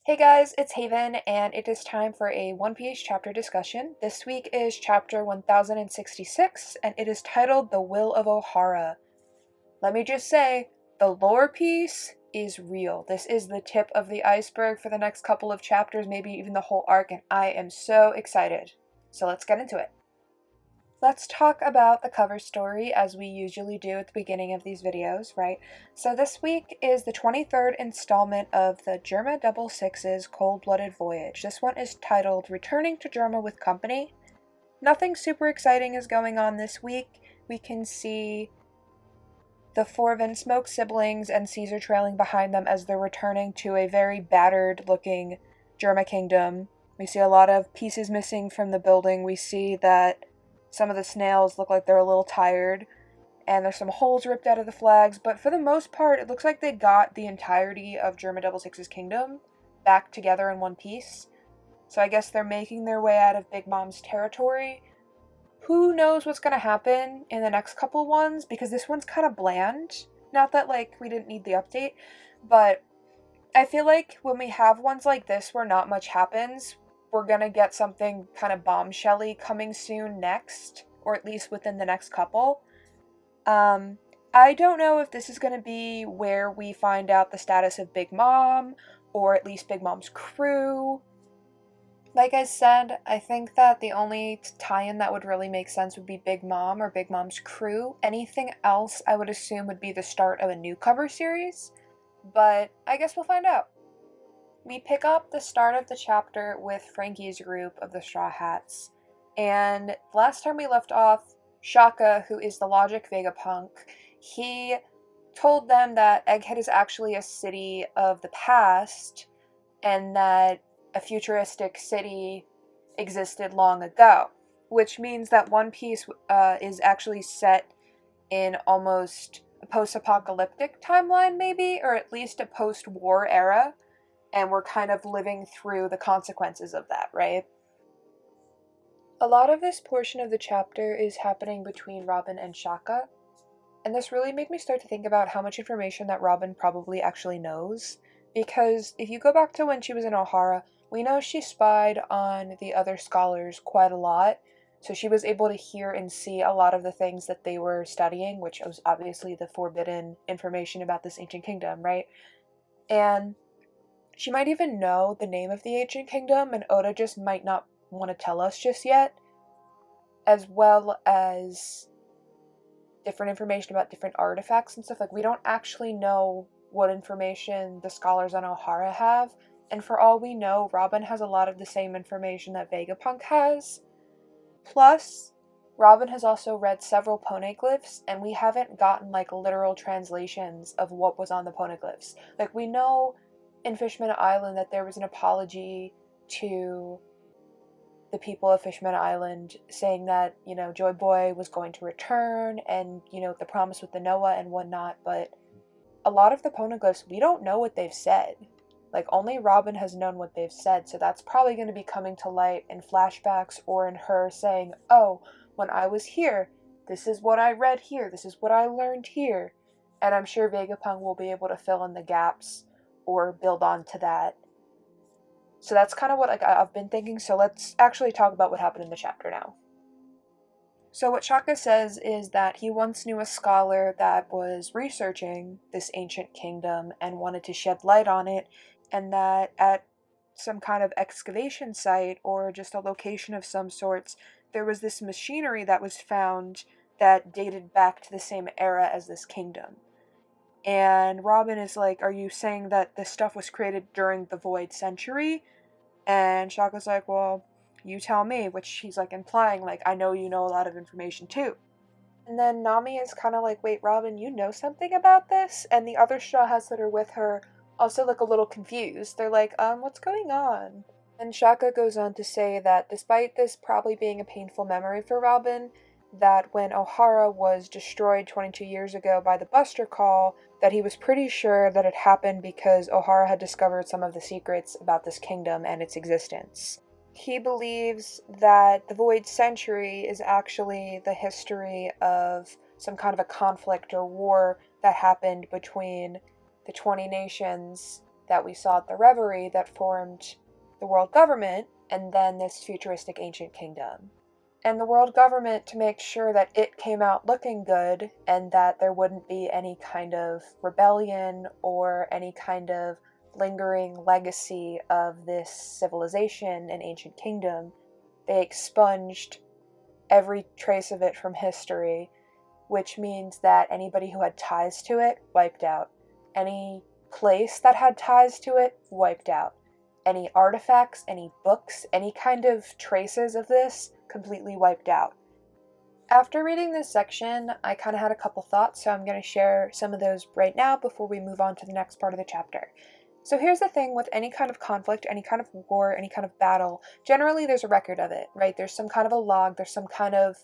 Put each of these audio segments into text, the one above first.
Hey guys, it's Haven, and it is time for a One Piece chapter discussion. This week is chapter 1066, and it is titled The Will of Ohara. Let me just say, the lore piece is real. This is the tip of the iceberg for the next couple of chapters, maybe even the whole arc, and I am so excited. So let's get into it. Let's talk about the cover story as we usually do at the beginning of these videos, right? So this week is the 23rd installment of the Germa Double Six's Cold-Blooded Voyage. This one is titled Returning to Germa with Company. Nothing super exciting is going on this week. We can see the four Vinsmoke siblings and Caesar trailing behind them as they're returning to a very battered-looking Germa kingdom. We see a lot of pieces missing from the building. We see that some of the snails look like they're a little tired, and there's some holes ripped out of the flags, but for the most part, it looks like they got the entirety of Germa Double Six's kingdom back together in one piece. So I guess they're making their way out of Big Mom's territory. Who knows what's going to happen in the next couple ones, because this one's kind of bland. Not that, we didn't need the update, but I feel like when we have ones like this where not much happens, we're gonna get something kind of bombshelly coming soon next, or at least within the next couple. I don't know if this is gonna be where we find out the status of Big Mom, or at least Big Mom's crew. Like I said, I think that the only tie-in that would really make sense would be Big Mom or Big Mom's crew. Anything else I would assume would be the start of a new cover series, but I guess we'll find out. We pick up the start of the chapter with Franky's group of the Straw Hats, and last time we left off, Shaka, who is the logic Vegapunk, he told them that Egghead is actually a city of the past, and that a futuristic city existed long ago, which means that One Piece is actually set in almost a post-apocalyptic timeline, maybe, or at least a post-war era. And we're kind of living through the consequences of that, right? A lot of this portion of the chapter is happening between Robin and Shaka, and this really made me start to think about how much information that Robin probably actually knows, because if you go back to when she was in Ohara, we know she spied on the other scholars quite a lot, so she was able to hear and see a lot of the things that they were studying, which was obviously the forbidden information about this ancient kingdom, right? And she might even know the name of the ancient kingdom, and Oda just might not want to tell us just yet, as well as different information about different artifacts and stuff. We don't actually know what information the scholars on Ohara have, and for all we know, Robin has a lot of the same information that Vegapunk has. Plus, Robin has also read several poneglyphs, and we haven't gotten, literal translations of what was on the poneglyphs. We know in Fishman Island that there was an apology to the people of Fishman Island saying that, Joy Boy was going to return, and, the promise with the Noah and whatnot, but a lot of the poneglyphs, we don't know what they've said. Only Robin has known what they've said, so that's probably going to be coming to light in flashbacks or in her saying, oh, when I was here, this is what I read here, this is what I learned here, and I'm sure Vegapunk will be able to fill in the gaps or build on to that. So that's kind of what I've been thinking, so let's actually talk about what happened in the chapter now. So what Shaka says is that he once knew a scholar that was researching this ancient kingdom and wanted to shed light on it, and that at some kind of excavation site or just a location of some sorts, there was this machinery that was found that dated back to the same era as this kingdom. And Robin is like, are you saying that this stuff was created during the Void Century? And Shaka's like, well, you tell me, which he's implying, I know you know a lot of information too. And then Nami is kind of like, wait, Robin, you know something about this? And the other Straw Hats that are with her also look a little confused. They're like, what's going on? And Shaka goes on to say that despite this probably being a painful memory for Robin, that when Ohara was destroyed 22 years ago by the Buster Call, that he was pretty sure that it happened because Ohara had discovered some of the secrets about this kingdom and its existence. He believes that the Void Century is actually the history of some kind of a conflict or war that happened between the 20 nations that we saw at the Reverie that formed the world government and then this futuristic ancient kingdom. And the world government, to make sure that it came out looking good and that there wouldn't be any kind of rebellion or any kind of lingering legacy of this civilization and ancient kingdom, they expunged every trace of it from history, which means that anybody who had ties to it wiped out. Any place that had ties to it wiped out. Any artifacts, any books, any kind of traces of this completely wiped out. After reading this section, I kind of had a couple thoughts, so I'm going to share some of those right now before we move on to the next part of the chapter. So here's the thing with any kind of conflict, any kind of war, any kind of battle, generally there's a record of it, right? There's some kind of a log, there's some kind of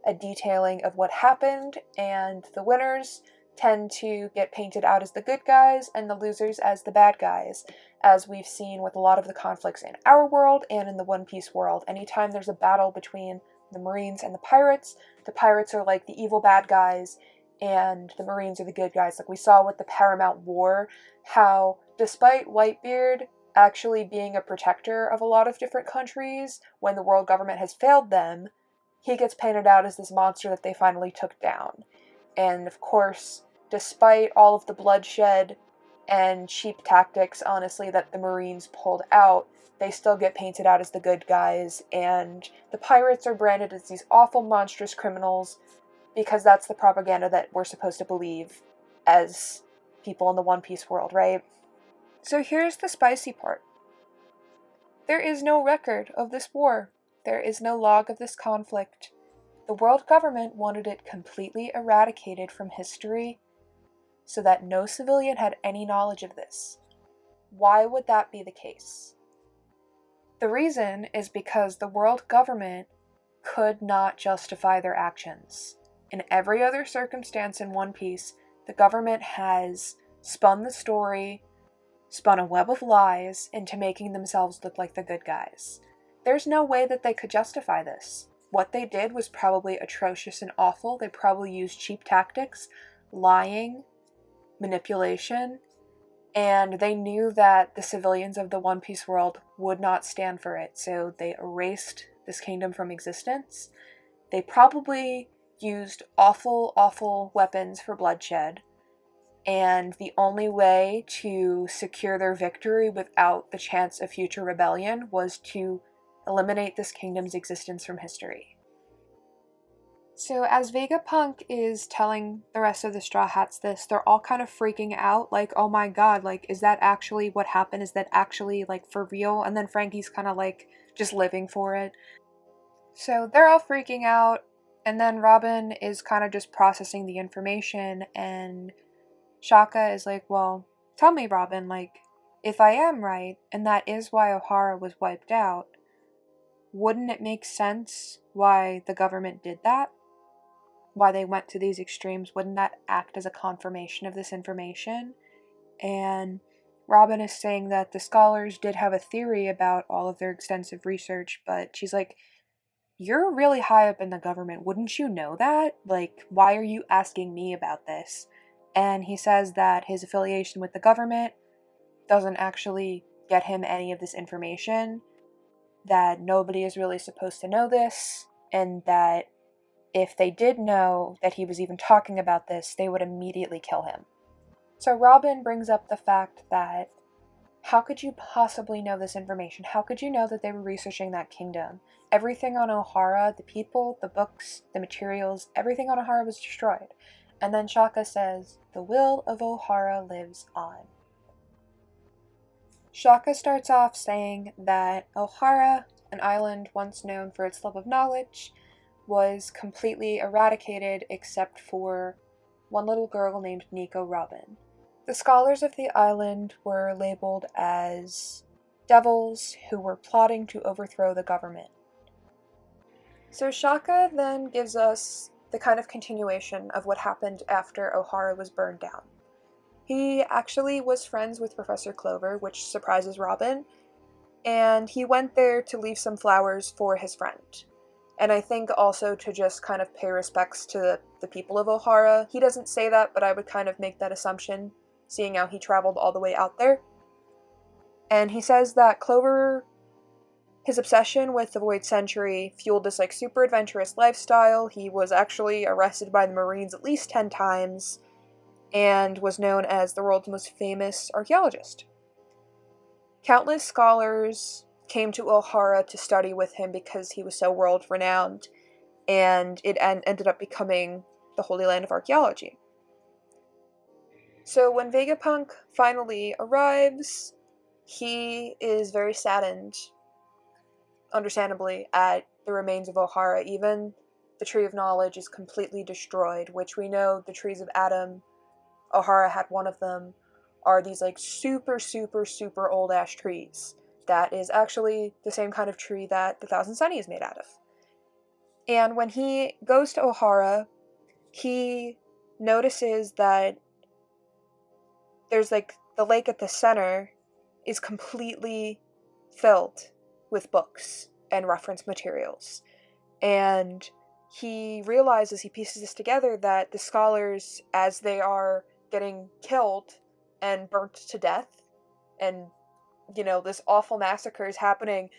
a detailing of what happened, and the winners tend to get painted out as the good guys and the losers as the bad guys, as we've seen with a lot of the conflicts in our world and in the One Piece world. Anytime there's a battle between the Marines and the Pirates are like the evil bad guys, and the Marines are the good guys. Like we saw with the Paramount War, how despite Whitebeard actually being a protector of a lot of different countries, when the world government has failed them, he gets painted out as this monster that they finally took down. And of course, despite all of the bloodshed and cheap tactics, honestly, that the Marines pulled out, they still get painted out as the good guys, and the pirates are branded as these awful, monstrous criminals, because that's the propaganda that we're supposed to believe as people in the One Piece world, right? So here's the spicy part. There is no record of this war. There is no log of this conflict. The world government wanted it completely eradicated from history so that no civilian had any knowledge of this. Why would that be the case? The reason is because the world government could not justify their actions. In every other circumstance in One Piece, the government has spun the story, spun a web of lies into making themselves look like the good guys. There's no way that they could justify this. What they did was probably atrocious and awful. They probably used cheap tactics, lying, manipulation, and they knew that the civilians of the One Piece world would not stand for it, so they erased this kingdom from existence. They probably used awful, awful weapons for bloodshed, and the only way to secure their victory without the chance of future rebellion was to eliminate this kingdom's existence from history. So as Vegapunk is telling the rest of the Straw Hats this, they're all kind of freaking out, like, oh my god, like, is that actually what happened? Is that actually, like, for real? And then Franky's kind of, like, just living for it. So they're all freaking out, and then Robin is kind of just processing the information, and Shaka is like, well, tell me, Robin, like, if I am right, and that is why Ohara was wiped out, wouldn't it make sense why the government did that? Why they went to these extremes? Wouldn't that act as a confirmation of this information? And Robin is saying that the scholars did have a theory about all of their extensive research, but she's like, you're really high up in the government. Wouldn't you know that? Like, why are you asking me about this? And he says that his affiliation with the government doesn't actually get him any of this information, that nobody is really supposed to know this, and that if they did know that he was even talking about this, they would immediately kill him. So Robin brings up the fact that how could you possibly know this information? How could you know that they were researching that kingdom? Everything on Ohara, the people, the books, the materials, everything on Ohara was destroyed. And then Shaka says, the will of Ohara lives on. Shaka starts off saying that Ohara, an island once known for its love of knowledge, was completely eradicated except for one little girl named Nico Robin. The scholars of the island were labeled as devils who were plotting to overthrow the government. So Shaka then gives us the kind of continuation of what happened after Ohara was burned down. He actually was friends with Professor Clover, which surprises Robin, and he went there to leave some flowers for his friend. And I think also to just kind of pay respects to the people of Ohara. He doesn't say that, but I would kind of make that assumption, seeing how he traveled all the way out there. And he says that Clover, his obsession with the Void Century fueled this like super adventurous lifestyle. He was actually arrested by the Marines at least 10 times and was known as the world's most famous archaeologist. Countless scholars came to Ohara to study with him because he was so world renowned, and it ended up becoming the Holy Land of Archaeology. So when Vegapunk finally arrives, he is very saddened, understandably, at the remains of Ohara. Even the Tree of Knowledge is completely destroyed, which we know the trees of Adam, Ohara had one of them, are these like super, super, super old ash trees. That is actually the same kind of tree that the Thousand Sunny is made out of. And when he goes to Ohara, he notices that there's like the lake at the center is completely filled with books and reference materials. And he realizes, he pieces this together, that the scholars, as they are getting killed and burnt to death, and, this awful massacre is happening,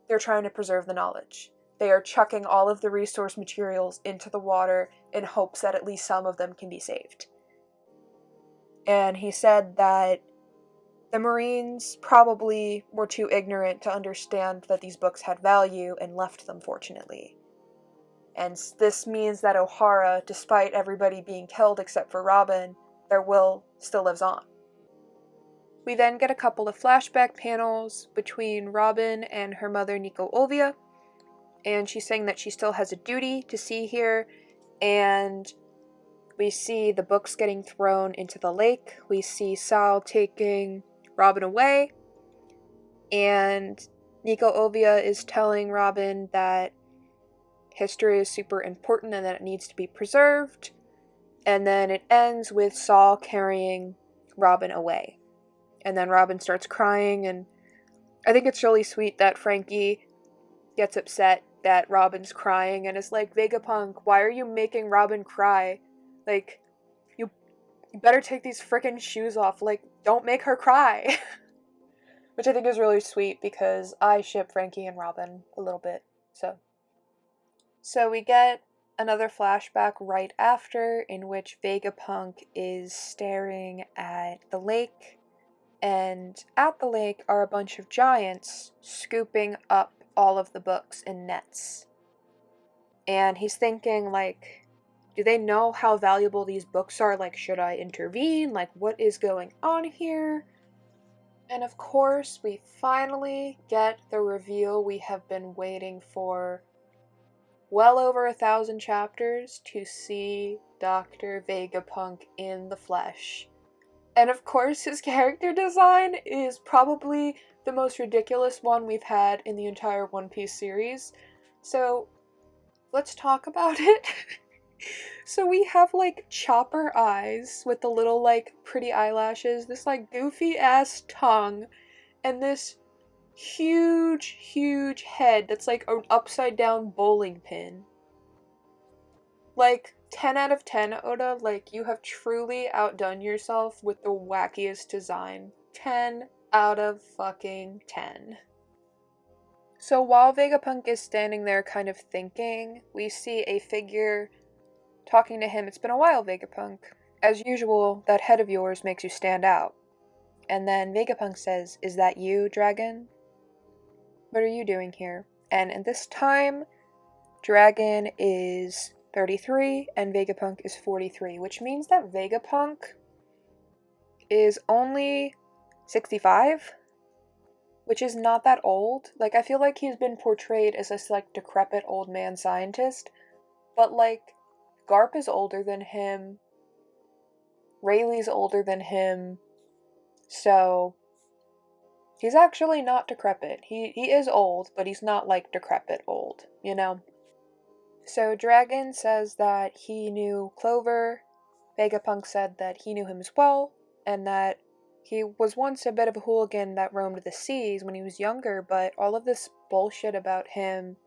they're trying to preserve the knowledge. They are chucking all of the resource materials into the water in hopes that at least some of them can be saved. And he said that the Marines probably were too ignorant to understand that these books had value and left them, fortunately. And this means that Ohara, despite everybody being killed except for Robin, their will still lives on. We then get a couple of flashback panels between Robin and her mother, Nico Olvia, and she's saying that she still has a duty to see here, and we see the books getting thrown into the lake. We see Saul taking Robin away, and Nico Olvia is telling Robin that history is super important and that it needs to be preserved. And then it ends with Saul carrying Robin away. And then Robin starts crying, and I think it's really sweet that Franky gets upset that Robin's crying and is like, Vegapunk, why are you making Robin cry? Like, you better take these frickin' shoes off. Like, don't make her cry. Which I think is really sweet because I ship Franky and Robin a little bit. So we get another flashback right after, in which Vegapunk is staring at the lake, and at the lake are a bunch of giants scooping up all of the books in nets. And he's thinking, like, do they know how valuable these books are? Like, should I intervene? Like, what is going on here? And of course, we finally get the reveal we have been waiting for well over 1,000 chapters to see Dr. Vegapunk in the flesh. And of course, his character design is probably the most ridiculous one we've had in the entire One Piece series. So, let's talk about it. So we have, like, chopper eyes with the little, like, pretty eyelashes, this, like, goofy-ass tongue, and this huge, huge head that's like an upside-down bowling pin. Like, 10 out of 10, Oda. Like, you have truly outdone yourself with the wackiest design. 10 out of fucking 10. So while Vegapunk is standing there kind of thinking, we see a figure talking to him. It's been a while, Vegapunk. As usual, that head of yours makes you stand out. And then Vegapunk says, "Is that you, Dragon? What are you doing here?" And at this time, Dragon is 33 and Vegapunk is 43, which means that Vegapunk is only 65, which is not that old. Like, I feel like he's been portrayed as this, like, decrepit old man scientist, but, like, Garp is older than him, Rayleigh's older than him, so he's actually not decrepit. He is old, but he's not, like, decrepit old, you know? So Dragon says that he knew Clover, Vegapunk said that he knew him as well, and that he was once a bit of a hooligan that roamed the seas when he was younger, but all of this bullshit about him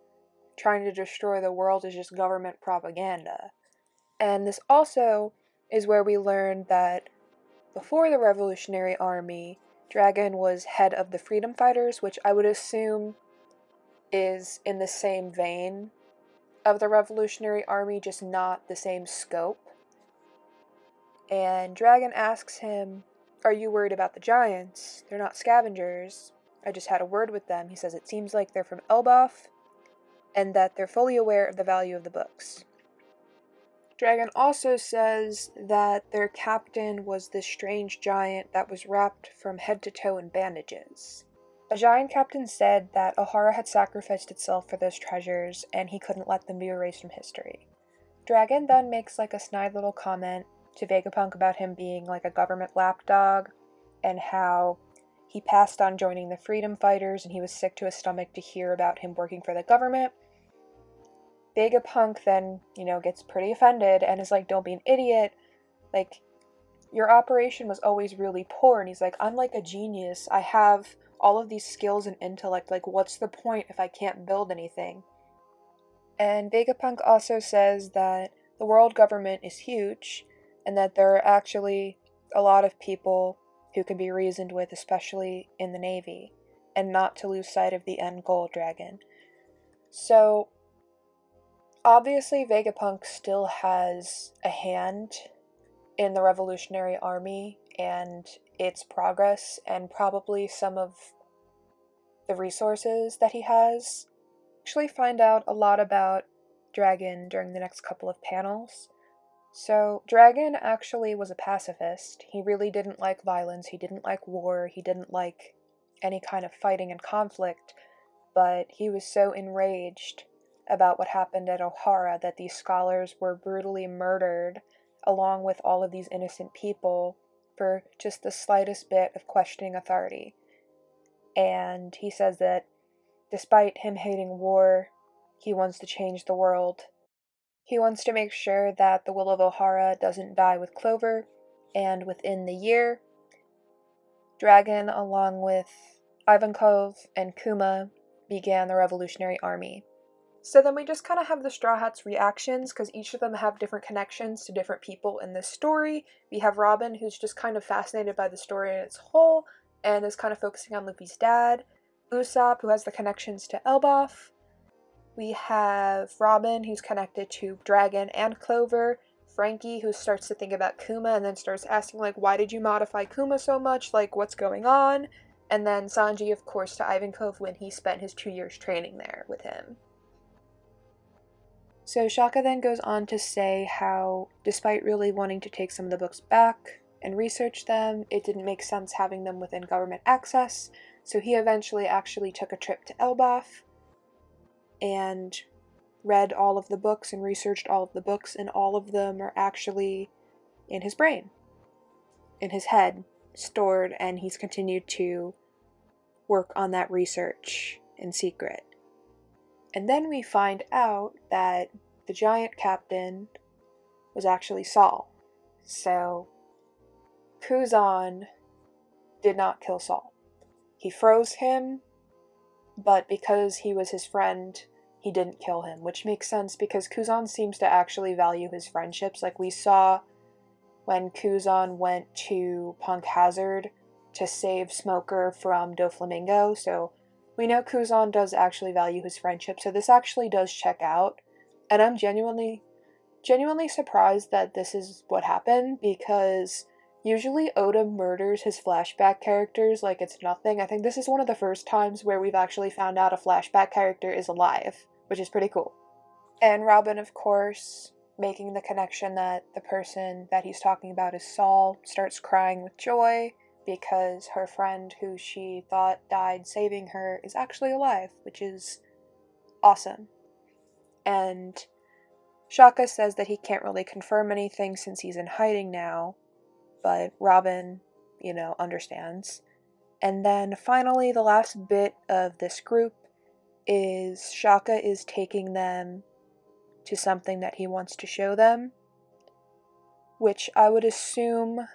trying to destroy the world is just government propaganda. And this also is where we learn that before the Revolutionary Army, Dragon was head of the Freedom Fighters, which I would assume is in the same vein of the Revolutionary Army, just not the same scope. And Dragon asks him, "Are you worried about the giants? They're not scavengers. I just had a word with them." He says it seems like they're from Elbaf, and that they're fully aware of the value of the books. Dragon also says that their captain was this strange giant that was wrapped from head to toe in bandages. A giant captain said that Ohara had sacrificed itself for those treasures, and he couldn't let them be erased from history. Dragon then makes like a snide little comment to Vegapunk about him being like a government lapdog, and how he passed on joining the Freedom Fighters and he was sick to his stomach to hear about him working for the government. Vegapunk then, gets pretty offended and is like, "Don't be an idiot. Like, your operation was always really poor." And he's like, "I'm like a genius. I have all of these skills and intellect. Like, what's the point if I can't build anything?" And Vegapunk also says that the world government is huge and that there are actually a lot of people who can be reasoned with, especially in the Navy, and not to lose sight of the end goal, Dragon. So, obviously, Vegapunk still has a hand in the Revolutionary Army and its progress, and probably some of the resources that he has. Actually find out a lot about Dragon during the next couple of panels. So, Dragon actually was a pacifist. He really didn't like violence, he didn't like war, he didn't like any kind of fighting and conflict, but he was so enraged about what happened at Ohara that these scholars were brutally murdered along with all of these innocent people for just the slightest bit of questioning authority. And he says that despite him hating war, he wants to change the world. He wants to make sure that the Will of Ohara doesn't die with Clover, and within the year, Dragon, along with Ivankov and Kuma, began the Revolutionary Army. So then we just kind of have the Straw Hats' reactions, because each of them have different connections to different people in this story. We have Robin, who's just kind of fascinated by the story in its whole, and is kind of focusing on Luffy's dad. Usopp, who has the connections to Elbaf. We have Robin, who's connected to Dragon and Clover. Franky, who starts to think about Kuma and then starts asking, like, why did you modify Kuma so much? Like, what's going on? And then Sanji, of course, to Ivankov when he spent his 2 years training there with him. So Shaka then goes on to say how, despite really wanting to take some of the books back and research them, it didn't make sense having them within government access, so he eventually actually took a trip to Elbaf and read all of the books and researched all of the books, and all of them are actually in his brain, in his head, stored, and he's continued to work on that research in secret. And then we find out that the giant captain was actually Saul. So, Kuzan did not kill Saul. He froze him, but because he was his friend, he didn't kill him, which makes sense because Kuzan seems to actually value his friendships. Like we saw when Kuzan went to Punk Hazard to save Smoker from Doflamingo, so we know Kuzan does actually value his friendship, so this actually does check out, and I'm genuinely surprised that this is what happened, because usually Oda murders his flashback characters like it's nothing. I think this is one of the first times where we've actually found out a flashback character is alive, which is pretty cool. And Robin, of course, making the connection that the person that he's talking about is Saul, starts crying with joy, because her friend who she thought died saving her is actually alive, which is awesome. And Shaka says that he can't really confirm anything since he's in hiding now, but Robin, understands. And then finally, the last bit of this group is Shaka is taking them to something that he wants to show them, which I would assume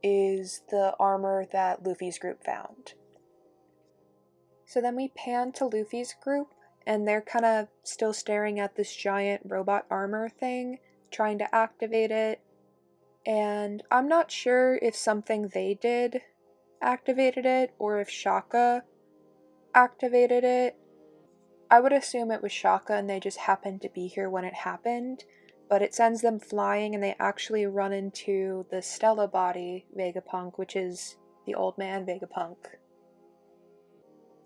is the armor that Luffy's group found. So then we pan to Luffy's group, and they're kind of still staring at this giant robot armor thing, trying to activate it, and I'm not sure if something they did activated it or if Shaka activated it. I would assume it was Shaka and they just happened to be here when it happened, but it sends them flying and they actually run into the Stella body Vegapunk, which is the old man Vegapunk.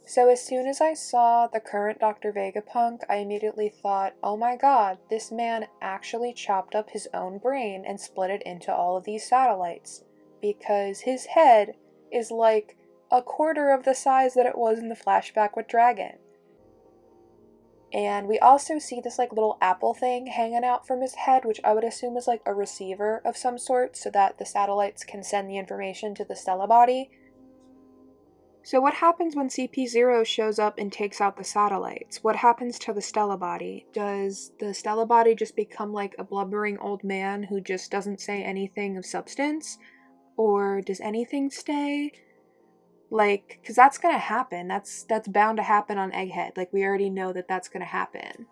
So as soon as I saw the current Dr. Vegapunk, I immediately thought, oh my god, this man actually chopped up his own brain and split it into all of these satellites, because his head is like a quarter of the size that it was in the flashback with Dragon. And we also see this like little apple thing hanging out from his head, which I would assume is like a receiver of some sort so that the satellites can send the information to the Stella body. So what happens when CP0 shows up and takes out the satellites? What happens to the Stella body? Does the Stella body just become like a blubbering old man who just doesn't say anything of substance? Or does anything stay? Like, because that's gonna happen. That's bound to happen on Egghead. Like, we already know that that's gonna happen.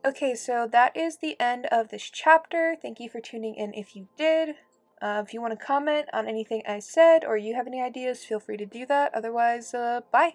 Okay, so that is the end of this chapter. Thank you for tuning in if you did. If you want to comment on anything I said or you have any ideas, feel free to do that. Otherwise, bye!